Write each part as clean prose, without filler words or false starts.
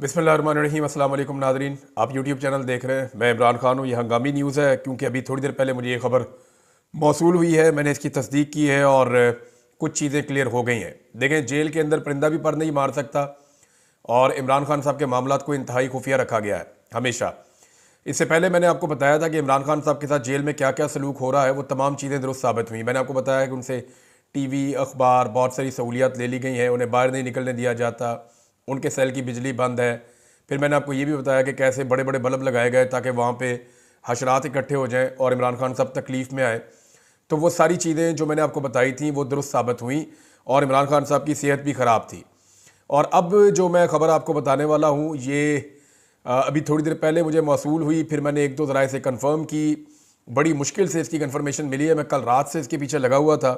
बिस्मिल्लाहिर्रहमानिर्रहीम। अस्सलाम वालेकुम नाज़रीन, आप यूट्यूब चैनल देख रहे हैं। मैं इमरान खान हूँ। ये हंगामी न्यूज़ है क्योंकि अभी थोड़ी देर पहले मुझे ये खबर मौसूल हुई है। मैंने इसकी तस्दीक की है और कुछ चीज़ें क्लियर हो गई हैं। देखें, जेल के अंदर परिंदा भी पर नहीं मार सकता और इमरान खान साहब के मामलात को इंतहाई खुफिया रखा गया है हमेशा। इससे पहले मैंने आपको बताया था कि इमरान खान साहब के साथ जेल में क्या क्या सलूक हो रहा है, वो तमाम चीज़ें दुरुस्त साबित हुई। मैंने आपको बताया कि उनसे टीवी, अखबार, बहुत सारी सहूलियात ले ली गई हैं, उन्हें बाहर नहीं निकलने दिया जाता, उनके सेल की बिजली बंद है। फिर मैंने आपको ये भी बताया कि कैसे बड़े बड़े बल्ब लगाए गए ताकि वहाँ पे हशरात इकट्ठे हो जाएं और इमरान खान साहब तकलीफ़ में आए। तो वो सारी चीज़ें जो मैंने आपको बताई थी वो दुरुस्त साबित हुई और इमरान खान साहब की सेहत भी ख़राब थी। और अब जो मैं ख़बर आपको बताने वाला हूँ ये अभी थोड़ी देर पहले मुझे मौसूल हुई। फिर मैंने एक दो ज़राए से कंफर्म की, बड़ी मुश्किल से इसकी कंफर्मेशन मिली है। मैं कल रात से इसके पीछे लगा हुआ था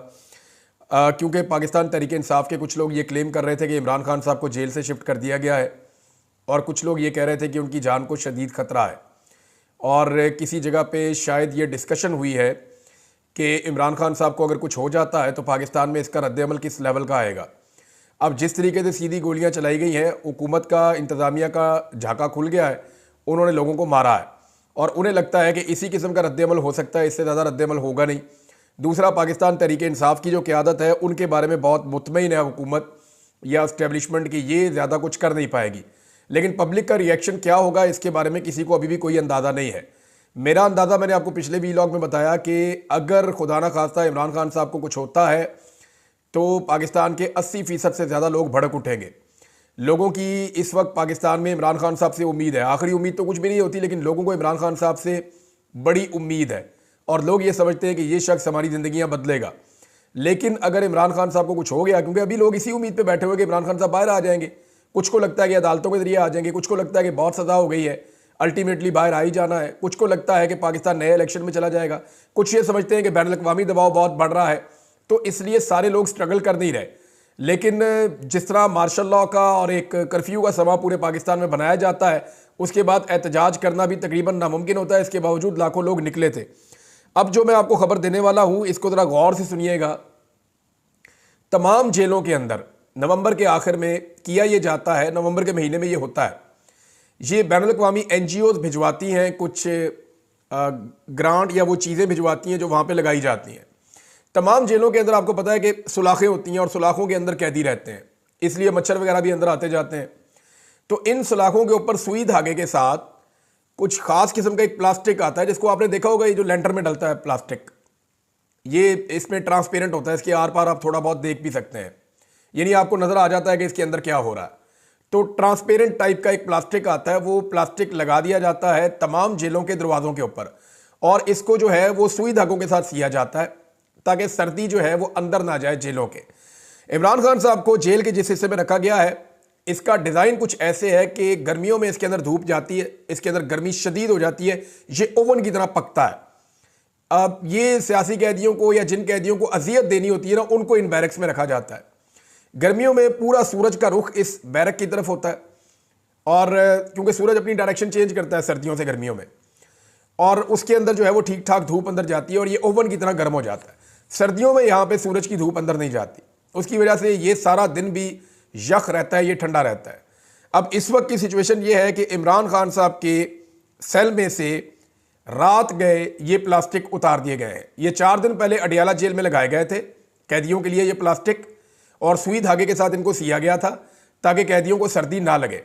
क्योंकि पाकिस्तान तहरीक इंसाफ के कुछ लोग ये क्लेम कर रहे थे कि इमरान खान साहब को जेल से शिफ्ट कर दिया गया है और कुछ लोग ये कह रहे थे कि उनकी जान को शदीद ख़तरा है। और किसी जगह पे शायद ये डिस्कशन हुई है कि इमरान खान साहब को अगर कुछ हो जाता है तो पाकिस्तान में इसका रद्द-ए-अमल किस लेवल का आएगा। अब जिस तरीके से सीधी गोलियां चलाई गई हैं, हुकूमत का, इंतज़ामिया का झाका खुल गया है, उन्होंने लोगों को मारा है और उन्हें लगता है कि इसी किस्म का रद्द-ए-अमल हो सकता है, इससे ज़्यादा रद्द-ए-अमल होगा नहीं। दूसरा, पाकिस्तान तहरीक इंसाफ की जो क़यादत है उनके बारे में बहुत मुतमईन है हुकूमत या इस्टेब्लिशमेंट की, ये ज़्यादा कुछ कर नहीं पाएगी। लेकिन पब्लिक का रिएक्शन क्या होगा इसके बारे में किसी को अभी भी कोई अंदाज़ा नहीं है। मेरा अंदाज़ा मैंने आपको पिछले वीलॉग में बताया कि अगर खुदा ना खास्ता इमरान खान साहब को कुछ होता है तो पाकिस्तान के 80% से ज़्यादा लोग भड़क उठेंगे। लोगों की इस वक्त पाकिस्तान में इमरान खान साहब से उम्मीद है। आखिरी उम्मीद तो कुछ भी नहीं होती, लेकिन लोगों को इमरान खान साहब से बड़ी उम्मीद है और लोग ये समझते हैं कि ये शख्स हमारी ज़िंदगियाँ बदलेगा। लेकिन अगर इमरान खान साहब को कुछ हो गया, क्योंकि अभी लोग इसी उम्मीद पर बैठे हुए कि इमरान खान साहब बाहर आ जाएंगे, कुछ को लगता है कि अदालतों के जरिए आ जाएंगे, कुछ को लगता है कि बहुत सज़ा हो गई है, अल्टीमेटली बाहर आ ही जाना है, कुछ को लगता है कि पाकिस्तान नए इलेक्शन में चला जाएगा, कुछ ये समझते हैं कि बैनुल अक़वामी दबाव बहुत बढ़ रहा है, तो इसलिए सारे लोग स्ट्रगल कर नहीं रहे। लेकिन जिस तरह मार्शल लॉ का और एक कर्फ्यू का समा पूरे पाकिस्तान में बनाया जाता है, उसके बाद एहतजाज करना भी तकरीबन नामुमकिन होता है। इसके बावजूद लाखों लोग निकले थे। अब जो मैं आपको खबर देने वाला हूँ इसको ज़रा गौर से सुनिएगा। तमाम जेलों के अंदर नवंबर के आखिर में किया ये जाता है, नवंबर के महीने में ये होता है, ये बैनुल अक़वामी NGOs भिजवाती हैं कुछ ग्रांट या वो चीज़ें भिजवाती हैं जो वहाँ पे लगाई जाती हैं। तमाम जेलों के अंदर आपको पता है कि सुलाखें होती हैं और सुलाखों के अंदर कैदी रहते हैं, इसलिए मच्छर वगैरह भी अंदर आते जाते हैं। तो इन सुलाखों के ऊपर सुई धागे के साथ कुछ ख़ास किस्म का एक प्लास्टिक आता है जिसको आपने देखा होगा, ये जो लेंटर में डलता है प्लास्टिक, ये इसमें ट्रांसपेरेंट होता है, इसके आर पार आप थोड़ा बहुत देख भी सकते हैं, यानी आपको नज़र आ जाता है कि इसके अंदर क्या हो रहा है। तो ट्रांसपेरेंट टाइप का एक प्लास्टिक आता है, वो प्लास्टिक लगा दिया जाता है तमाम जेलों के दरवाज़ों के ऊपर और इसको जो है वो सुई धागों के साथ सिया जाता है ताकि सर्दी जो है वो अंदर ना जाए जेलों के। इमरान खान साहब को जेल के जिस हिस्से में रखा गया है, इसका डिज़ाइन कुछ ऐसे है कि गर्मियों में इसके अंदर धूप जाती है, इसके अंदर गर्मी शदीद हो जाती है, ये ओवन की तरह पकता है। अब ये सियासी कैदियों को या जिन कैदियों को अजियत देनी होती है ना, उनको इन बैरक्स में रखा जाता है। गर्मियों में पूरा सूरज का रुख इस बैरक की तरफ होता है और क्योंकि सूरज अपनी डायरेक्शन चेंज करता है सर्दियों से गर्मियों में, और उसके अंदर जो है वो ठीक ठाक धूप अंदर जाती है और ये ओवन की तरह गर्म हो जाता है। सर्दियों में यहाँ पे सूरज की धूप अंदर नहीं जाती, उसकी वजह से ये सारा दिन भी यख रहता है, ये ठंडा रहता है। अब इस वक्त की सिचुएशन ये है कि इमरान खान साहब के सेल में से रात गए ये प्लास्टिक उतार दिए गए हैं। ये 4 दिन पहले अडियाला जेल में लगाए गए थे कैदियों के लिए ये प्लास्टिक, और सुई धागे के साथ इनको सिया गया था ताकि कैदियों को सर्दी ना लगे।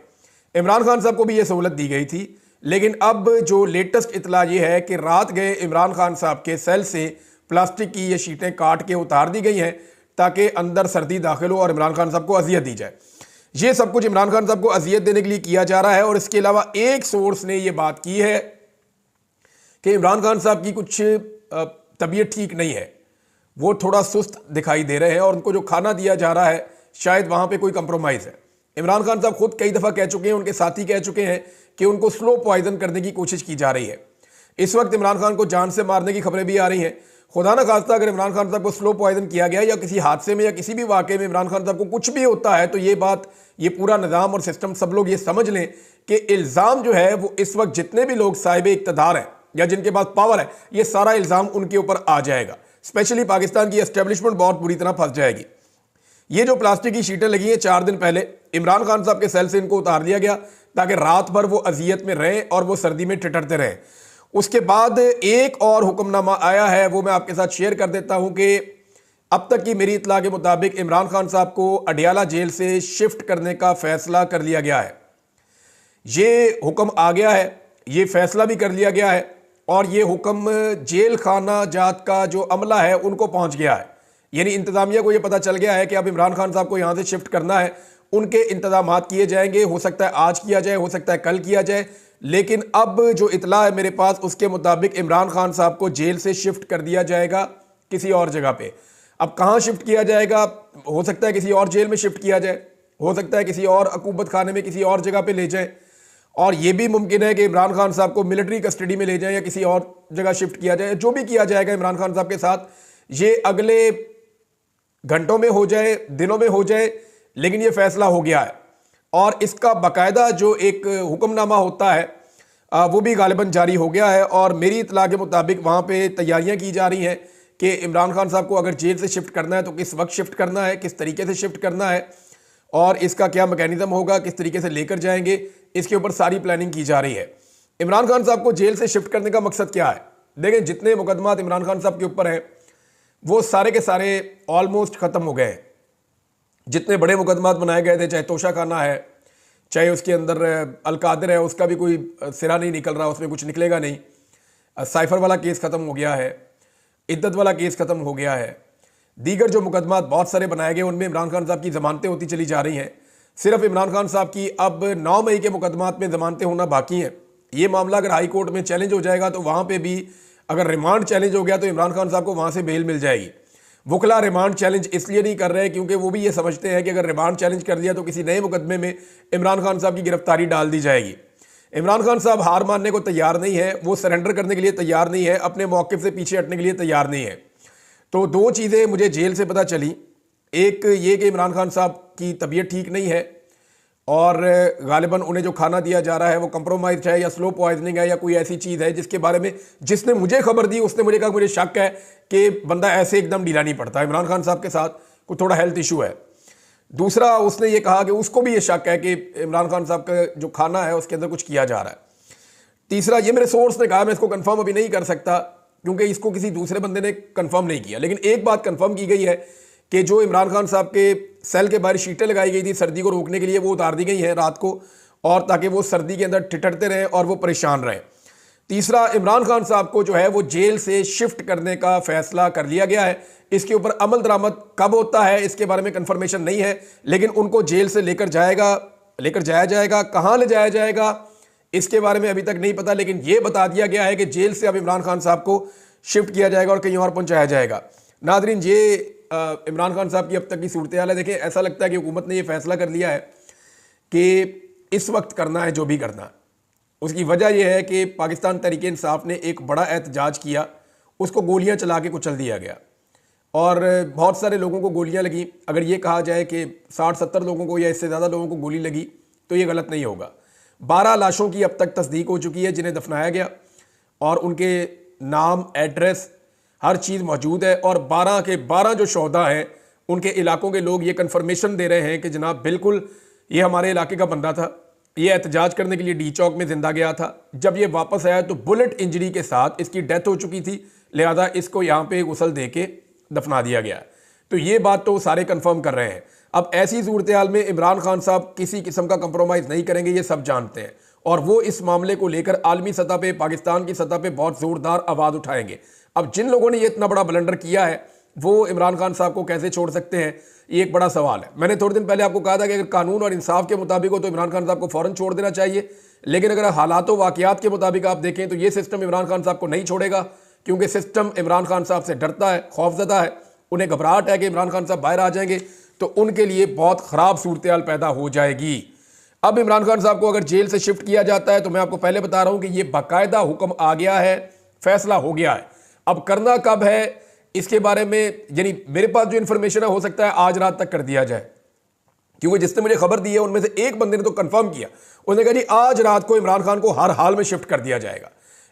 इमरान खान साहब को भी ये सहूलत दी गई थी, लेकिन अब जो लेटेस्ट इतला ये है कि रात गए इमरान खान साहब के सेल से प्लास्टिक की ये शीटें काट के उतार दी गई हैं ताकि अंदर सर्दी दाखिल हो और इमरान खान साहब को अजियत दी जाए। ये सब कुछ इमरान खान साहब को अजियत देने के लिए किया जा रहा है। और इसके अलावा एक सोर्स ने यह बात की है कि इमरान खान साहब की कुछ तबीयत ठीक नहीं है, वो थोड़ा सुस्त दिखाई दे रहे हैं और उनको जो खाना दिया जा रहा है शायद वहाँ पे कोई कंप्रोमाइज़ है। इमरान खान साहब खुद कई दफ़ा कह चुके हैं, उनके साथी कह चुके हैं कि उनको स्लो पॉइजन करने की कोशिश की जा रही है। इस वक्त इमरान खान को जान से मारने की खबरें भी आ रही हैं। खुदा ना खास्ता अगर इमरान खान साहब को स्लो पॉइजन किया गया या किसी हादसे में या किसी भी वाक़े में इमरान खान साहब को कुछ भी होता है, तो ये बात, ये पूरा निज़ाम और सिस्टम, सब लोग ये समझ लें कि इल्ज़ाम जो है वो इस वक्त जितने भी लोग साहिब इक़्तिदार हैं या जिनके पास पावर है, ये सारा इल्ज़ाम उनके ऊपर आ जाएगा। स्पेशली पाकिस्तान की एस्टेब्लिशमेंट बहुत बुरी तरह फंस जाएगी। ये जो प्लास्टिक की शीटें लगी हैं 4 दिन पहले इमरान खान साहब के सेल से इनको उतार दिया गया ताकि रात भर वो अजियत में रहें और वो सर्दी में ठिठरते रहें। उसके बाद एक और हुक्मनामा आया है, वो मैं आपके साथ शेयर कर देता हूं कि अब तक की मेरी इत्तला के मुताबिक इमरान खान साहब को अडियाला जेल से शिफ्ट करने का फैसला कर लिया गया है। ये हुक्म आ गया है, ये फैसला भी कर लिया गया है और ये हुक्म जेल खाना जात का जो अमला है उनको पहुंच गया है। यानी इंतजामिया को ये पता चल गया है कि अब इमरान खान साहब को यहां से शिफ्ट करना है, उनके इंतजामात किए जाएंगे। हो सकता है आज किया जाए, हो सकता है कल किया जाए, लेकिन अब जो इतला है मेरे पास उसके मुताबिक इमरान खान साहब को जेल से शिफ्ट कर दिया जाएगा किसी और जगह पे। अब कहां शिफ्ट किया जाएगा, हो सकता है किसी और जेल में शिफ्ट किया जाए, हो सकता है किसी और अकूबत खाने में किसी और जगह पे ले जाए, और यह भी मुमकिन है कि इमरान खान साहब को मिलिट्री कस्टडी में ले जाए या किसी और जगह शिफ्ट किया जाए। जो भी किया जाएगा इमरान खान साहब के साथ, ये अगले घंटों में हो जाए, दिनों में हो जाए, लेकिन ये फैसला हो गया है। और इसका बाकायदा जो एक हुक्मनामा होता है वो भी गालिबन जारी हो गया है। और मेरी इत्तला के मुताबिक वहाँ पे तैयारियां की जा रही हैं कि इमरान खान साहब को अगर जेल से शिफ्ट करना है तो किस वक्त शिफ्ट करना है, किस तरीके से शिफ्ट करना है और इसका क्या मैकेनिज्म होगा, किस तरीके से लेकर जाएंगे, इसके ऊपर सारी प्लानिंग की जा रही है। इमरान खान साहब को जेल से शिफ्ट करने का मकसद क्या है? देखें, जितने मुकदमात इमरान खान साहब के ऊपर हैं वो सारे के सारे ऑलमोस्ट ख़त्म हो गए हैं। जितने बड़े मुकदमात बनाए गए थे, चाहे तोशा खाना है, चाहे उसके अंदर अलकादिर है, उसका भी कोई सिरा नहीं निकल रहा, उसमें कुछ निकलेगा नहीं। साइफर वाला केस ख़त्म हो गया है, इद्दत वाला केस ख़त्म हो गया है। दीगर जो मुकदमात बहुत सारे बनाए गए उनमें इमरान खान साहब की ज़मानतें होती चली जा रही हैं। सिर्फ इमरान खान साहब की अब 9 मई के मुकदमात में ज़मानतें होना बाकी हैं। ये मामला अगर हाई कोर्ट में चैलेंज हो जाएगा तो वहाँ पर भी अगर रिमांड चैलेंज हो गया तो इमरान खान साहब को वहाँ से बेल मिल जाएगी। वकला रिमांड चैलेंज इसलिए नहीं कर रहे क्योंकि वो भी ये समझते हैं कि अगर रिमांड चैलेंज कर लिया तो किसी नए मुकदमे में इमरान खान साहब की गिरफ्तारी डाल दी जाएगी। इमरान खान साहब हार मानने को तैयार नहीं है, वो सरेंडर करने के लिए तैयार नहीं है, अपने मौक़िफ़ से पीछे हटने के लिए तैयार नहीं है। तो दो चीज़ें मुझे जेल से पता चली, एक ये कि इमरान खान साहब की तबीयत ठीक नहीं है और गालिबन उन्हें जो खाना दिया जा रहा है वो कंप्रोमाइज है या स्लो पॉइजनिंग है या कोई ऐसी चीज़ है जिसके बारे में जिसने मुझे खबर दी उसने मुझे कहा मुझे शक है कि बंदा ऐसे एकदम ढीला नहीं पड़ता, इमरान खान साहब के साथ कुछ थोड़ा हेल्थ इशू है। दूसरा, उसने ये कहा कि उसको भी ये शक है कि इमरान खान साहब का जो खाना है उसके अंदर कुछ किया जा रहा है। तीसरा, ये मेरे सोर्स ने कहा, मैं इसको कंफर्म अभी नहीं कर सकता क्योंकि इसको किसी दूसरे बंदे ने कंफर्म नहीं किया, लेकिन एक बात कंफर्म की गई है कि जो इमरान खान साहब के सेल के बाहर शीटें लगाई गई थी सर्दी को रोकने के लिए वो उतार दी गई हैं रात को, और ताकि वो सर्दी के अंदर ठिठरते रहें और वो परेशान रहें। तीसरा, इमरान खान साहब को जो है वो जेल से शिफ्ट करने का फैसला कर लिया गया है। इसके ऊपर अमल दरामद कब होता है इसके बारे में कंफर्मेशन नहीं है, लेकिन उनको जेल से लेकर जाया जाएगा। कहाँ ले जाया जाएगा इसके बारे में अभी तक नहीं पता, लेकिन ये बता दिया गया है कि जेल से अब इमरान खान साहब को शिफ्ट किया जाएगा और कहीं और पहुँचाया जाएगा। नादरीन, ये इमरान खान साहब की अब तक की सूरत हाल है। देखिए, ऐसा लगता है कि हुकूमत ने यह फैसला कर लिया है कि इस वक्त करना है जो भी करना है। उसकी वजह यह है कि पाकिस्तान तहरीक इंसाफ ने एक बड़ा एहतजाज किया, उसको गोलियां चला के कुचल दिया गया और बहुत सारे लोगों को गोलियां लगी। अगर ये कहा जाए कि 60-70 लोगों को या इससे ज़्यादा लोगों को गोली लगी तो ये गलत नहीं होगा। 12 लाशों की अब तक तस्दीक हो चुकी है जिन्हें दफनाया गया और उनके नाम, एड्रेस, हर चीज़ मौजूद है। और 12 के 12 जो शोहदा हैं उनके इलाकों के लोग ये कन्फर्मेशन दे रहे हैं कि जनाब बिल्कुल ये हमारे इलाके का बंदा था, ये एहतजाज करने के लिए डी चौक में जिंदा गया था। जब ये वापस आया तो बुलेट इंजरी के साथ इसकी डेथ हो चुकी थी, लिहाजा इसको यहाँ पे गुसल दे के दफना दिया गया। तो ये बात तो सारे कंफर्म कर रहे हैं। अब ऐसी सूरत हाल में इमरान खान साहब किसी किस्म का कंप्रोमाइज़ नहीं करेंगे, ये सब जानते हैं, और वो इस मामले को लेकर आलमी सतह पे, पाकिस्तान की सतह पे बहुत ज़ोरदार आवाज़ उठाएंगे। अब जिन लोगों ने ये इतना बड़ा ब्लंडर किया है वो इमरान खान साहब को कैसे छोड़ सकते हैं, ये एक बड़ा सवाल है। मैंने थोड़े दिन पहले आपको कहा था कि अगर कानून और इंसाफ के मुताबिक हो तो इमरान खान साहब को फ़ौरन छोड़ देना चाहिए, लेकिन अगर हालात वाक़ियात के मुताबिक आप देखें तो ये सिस्टम इमरान खान साहब को नहीं छोड़ेगा, क्योंकि सिस्टम इमरान खान साहब से डरता है, खौफजदा है, उन्हें घबराहट है कि इमरान खान साहब बाहर आ जाएंगे तो उनके लिए बहुत ख़राब सूरत हाल पैदा हो जाएगी। अब इमरान खान साहब को अगर जेल से शिफ्ट किया जाता है तो मैं आपको पहले बता रहा हूँ कि ये बाकायदा हुक्म आ गया है, फैसला हो गया है। अब करना कब है इसके बारे में, यानी मेरे पास जो इन्फॉर्मेशन है हो सकता है आज रात तक कर दिया जाए, क्योंकि जिसने मुझे खबर दी है उनमें से एक बंदे ने तो कंफर्म किया, उसने कहा जी आज रात को इमरान खान को हर हाल में शिफ्ट कर दिया जाएगा।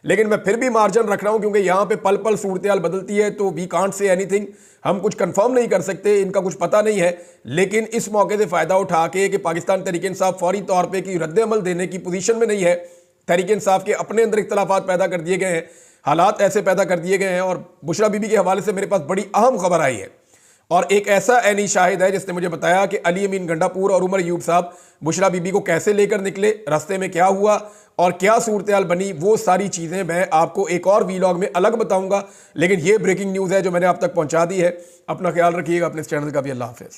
लेकिन मैं फिर भी मार्जिन रख रहा हूं क्योंकि यहां पे पल पल सूरत बदलती है, तो वी कांट से एनीथिंग, हम कुछ कंफर्म नहीं कर सकते, इनका कुछ पता नहीं है। लेकिन इस मौके से फायदा उठा के कि पाकिस्तान तहरीक इंसाफ फौरी तौर पर की रद्द अमल देने की पोजीशन में नहीं है, तहरीक इंसाफ के अपने अंदर इख्तलाफात पैदा कर दिए गए हैं, हालात ऐसे पैदा कर दिए गए हैं। और बुशरा बीबी के हवाले से मेरे पास बड़ी अहम खबर आई है और एक ऐसा ऐनी शाहिद है जिसने मुझे बताया कि अली अमीन गंडापुर और उमर अयूब साहब बुशरा बीबी को कैसे लेकर निकले, रास्ते में क्या हुआ और क्या सूरत हाल बनी, वो सारी चीज़ें मैं आपको एक और वीलॉग में अलग बताऊंगा। लेकिन ये ब्रेकिंग न्यूज़ है जो मैंने आप तक पहुंचा दी है। अपना ख्याल रखिएगा, अपने इस चैनल का भी। अल्लाह हाफिज़।